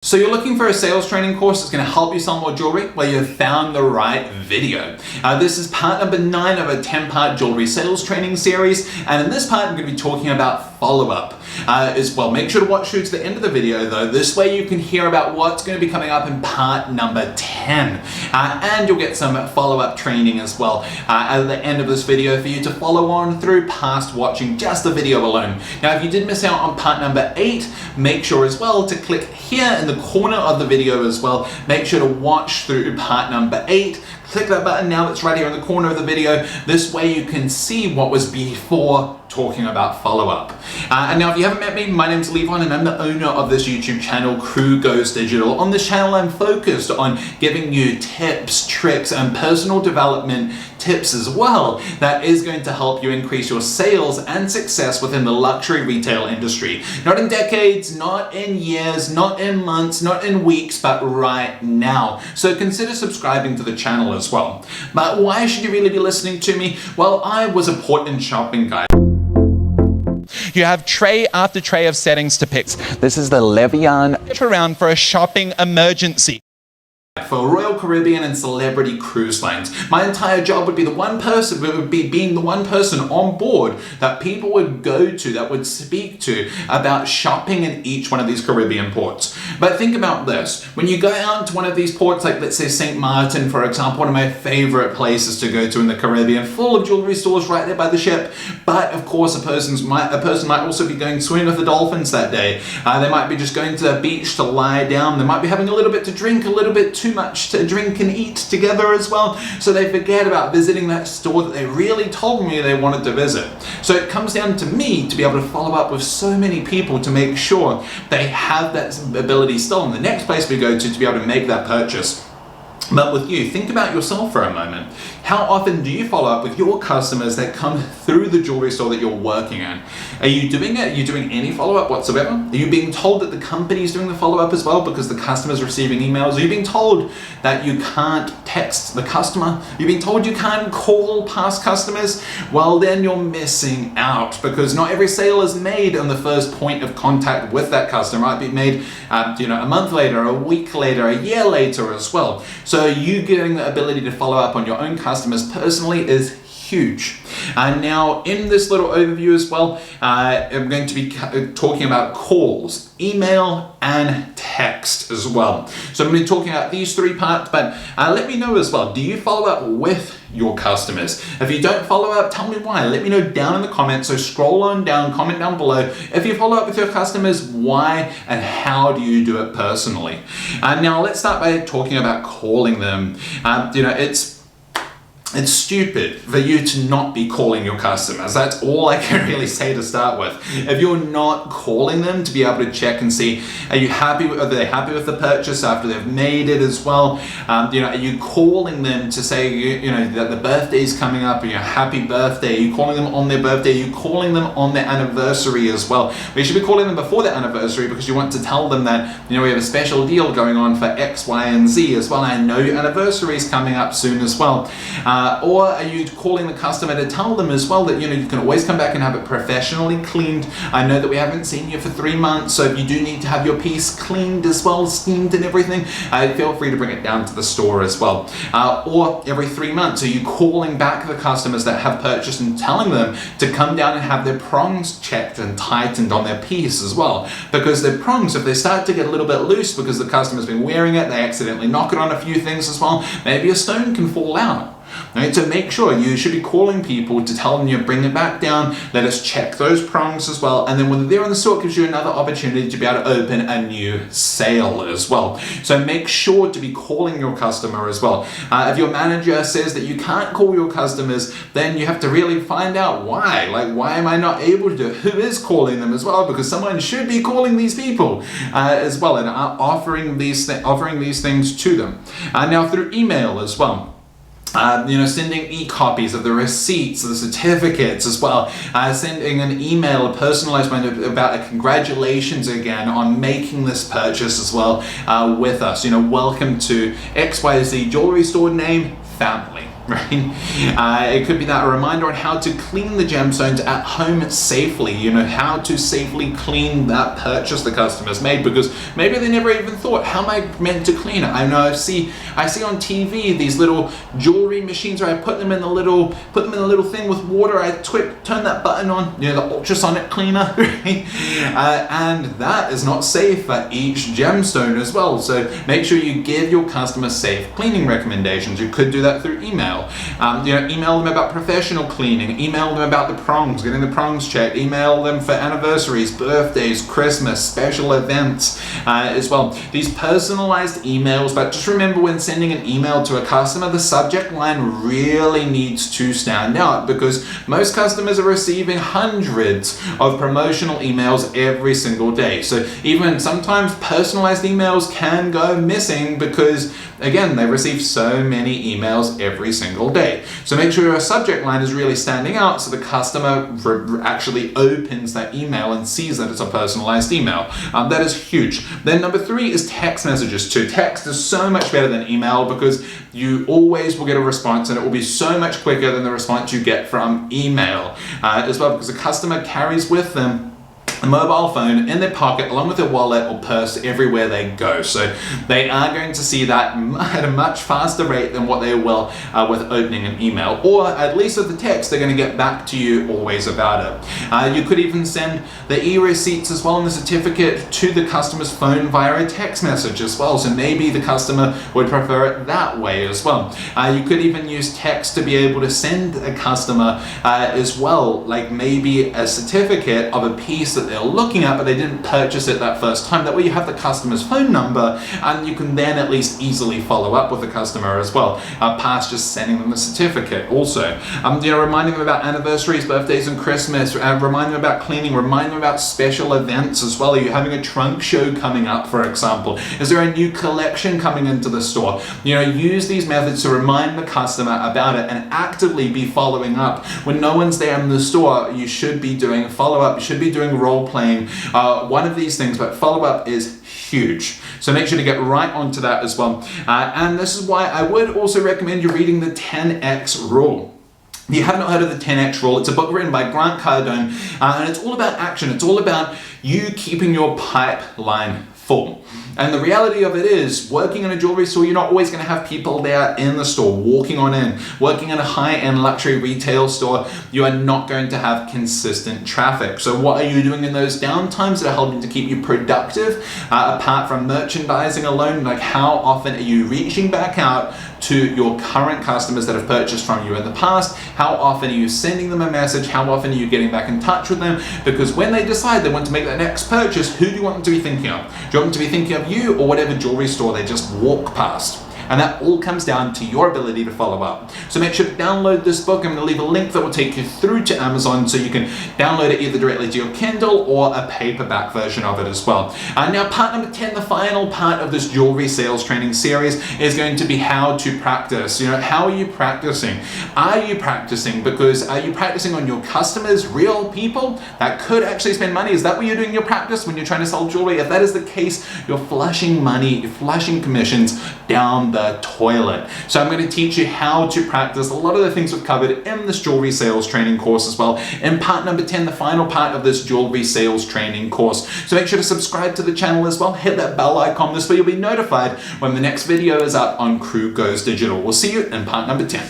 So you're looking for a sales training course that's going to help you sell more jewelry? Well, you've found the right video. This is part number 9 of a 10-part jewelry sales training series, and in this part I'm going to be talking about follow-up as well. Make sure to watch through to the end of the video though, this way you can hear about what's going to be coming up in part number 10, and you'll get some follow-up training as well at the end of this video for you to follow on through past watching just the video alone. Now if you did miss out on part number 8, make sure as well to click here in the corner of the video as well. Make sure to watch through part number 8. Click that button now that's right here in the corner of the video. This way you can see what was before talking about follow-up. And now if you haven't met me, my name's Levon and I'm the owner of this YouTube channel, Crew Goes Digital. On this channel I'm focused on giving you tips, tricks and personal development tips as well that is going to help you increase your sales and success within the luxury retail industry. Not in decades, not in years, not in months, not in weeks, but right now. So consider subscribing to the channel as well. But why should you really be listening to me? Well, I was a Portland shopping guide. You have tray after tray of settings to pick. This is the Levian around for a shopping emergency. For Royal Caribbean and Celebrity Cruise Lines. My entire job would be being the one person on board that people would go to, that would speak to about shopping in each one of these Caribbean ports. But think about this, when you go out to one of these ports, like let's say St. Martin, for example, one of my favorite places to go to in the Caribbean, full of jewelry stores right there by the ship, but of course a person might also be going swimming with the dolphins that day. They might be just going to the beach to lie down, they might be having a little bit to drink, a little bit too much to drink and eat together as well, so they forget about visiting that store that they really told me they wanted to visit. So it comes down to me to be able to follow up with so many people to make sure they have that ability still in the next place we go to be able to make that purchase. But with you, think about yourself for a moment. How often do you follow up with your customers that come through the jewelry store that you're working in? Are you doing it? Are you doing any follow-up whatsoever? Are you being told that the company is doing the follow-up as well because the customer is receiving emails? Are you being told that you can't text the customer? You're being told you can't call past customers? Well, then you're missing out, because not every sale is made on the first point of contact with that customer. It might be made a month later, a week later, a year later as well. So you getting the ability to follow up on your own customers personally is huge. And now in this little overview as well, I'm going to be talking about calls, email and text as well. So I'm going to be talking about these 3 parts, but let me know as well, do you follow up with your customers? If you don't follow up, tell me why. Let me know down in the comments. So scroll on down, comment down below. If you follow up with your customers, why and how do you do it personally? Now let's start by talking about calling them. It's stupid for you to not be calling your customers. That's all I can really say to start with. If you're not calling them to be able to check and see, are they happy with the purchase after they've made it as well? Are you calling them to say, that the birthday's coming up and happy birthday? Are you calling them on their birthday? Are you calling them on their anniversary as well? We should be calling them before their anniversary, because you want to tell them that, we have a special deal going on for X, Y, and Z as well. And I know your anniversary is coming up soon as well. Or are you calling the customer to tell them as well that you can always come back and have it professionally cleaned? I know that we haven't seen you for 3 months, so if you do need to have your piece cleaned as well, steamed and everything, feel free to bring it down to the store as well. Or every 3 months, are you calling back the customers that have purchased and telling them to come down and have their prongs checked and tightened on their piece as well? Because their prongs, if they start to get a little bit loose because the customer's been wearing it, they accidentally knock it on a few things as well, maybe a stone can fall out. Right, so make sure you should be calling people to tell them you bring it back down, let us check those prongs as well, and then when they're in the store, it gives you another opportunity to be able to open a new sale as well. So make sure to be calling your customer as well. If your manager says that you can't call your customers, then you have to really find out why. Like, why am I not able to do it? Who is calling them as well? Because someone should be calling these people as well and offering these things to them. Now through email as well. Sending e-copies of the receipts, the certificates as well, sending an email, a personalized one about a congratulations again on making this purchase as well with us. Welcome to XYZ jewelry store, name, family. right? It could be that a reminder on how to clean the gemstones at home safely, how to safely clean that purchase the customer's made, because maybe they never even thought, how am I meant to clean it? I know I see on TV these little jewelry machines where I put them in the little thing with water, I turn that button on, the ultrasonic cleaner, right? And that is not safe for each gemstone as well. So make sure you give your customer safe cleaning recommendations. You could do that through email. Email them about professional cleaning, email them about the prongs, getting the prongs checked, email them for anniversaries, birthdays, Christmas, special events as well. These personalized emails, but just remember when sending an email to a customer, the subject line really needs to stand out, because most customers are receiving hundreds of promotional emails every single day. So even sometimes personalized emails can go missing because, again, they receive so many emails every single day. So make sure your subject line is really standing out so the customer actually opens that email and sees that it's a personalized email. That is huge. Then number 3 is text messages too. Text is so much better than email because you always will get a response, and it will be so much quicker than the response you get from email as well, because the customer carries with them a mobile phone in their pocket along with their wallet or purse everywhere they go. So they are going to see that at a much faster rate than what they will with opening an email, or at least with the text, they're going to get back to you always about it. You could even send the e-receipts as well and the certificate to the customer's phone via a text message as well. So maybe the customer would prefer it that way as well. You could even use text to be able to send a customer as well, like maybe a certificate of a piece that they're looking at, but they didn't purchase it that first time. That way you have the customer's phone number, and you can then at least easily follow up with the customer as well, past just sending them the certificate. Also, reminding them about anniversaries, birthdays, and Christmas. Remind them about cleaning. Remind them about special events as well. Are you having a trunk show coming up, for example? Is there a new collection coming into the store? Use these methods to remind the customer about it and actively be following up. When no one's there in the store, you should be doing follow-up. You should be doing role playing, one of these things, but follow-up is huge. So make sure to get right onto that as well. And this is why I would also recommend you reading the 10X rule. If you have not heard of the 10X rule, it's a book written by Grant Cardone, and it's all about action. It's all about you keeping your pipeline full. And the reality of it is, working in a jewelry store, you're not always going to have people there in the store, walking on in. Working in a high-end luxury retail store, you are not going to have consistent traffic. So what are you doing in those downtimes that are helping to keep you productive? Apart from merchandising alone, like how often are you reaching back out to your current customers that have purchased from you in the past? How often are you sending them a message? How often are you getting back in touch with them? Because when they decide they want to make their next purchase, who do you want them to be thinking of? Do you want them to be thinking of you or whatever jewelry store they just walk past? And that all comes down to your ability to follow up. So make sure to download this book. I'm going to leave a link that will take you through to Amazon so you can download it either directly to your Kindle or a paperback version of it as well. Now, part number 10, the final part of this jewelry sales training series, is going to be how to practice. How are you practicing? Are you practicing? Because are you practicing on your customers, real people that could actually spend money? Is that what you're doing in your practice when you're trying to sell jewelry? If that is the case, you're flushing money, you're flushing commissions down the toilet. So I'm going to teach you how to practice a lot of the things we've covered in this jewelry sales training course as well, in part number 10, the final part of this jewelry sales training course. So make sure to subscribe to the channel as well, hit that bell icon, this way you'll be notified when the next video is up on Crew Goes Digital. We'll see you in part number 10.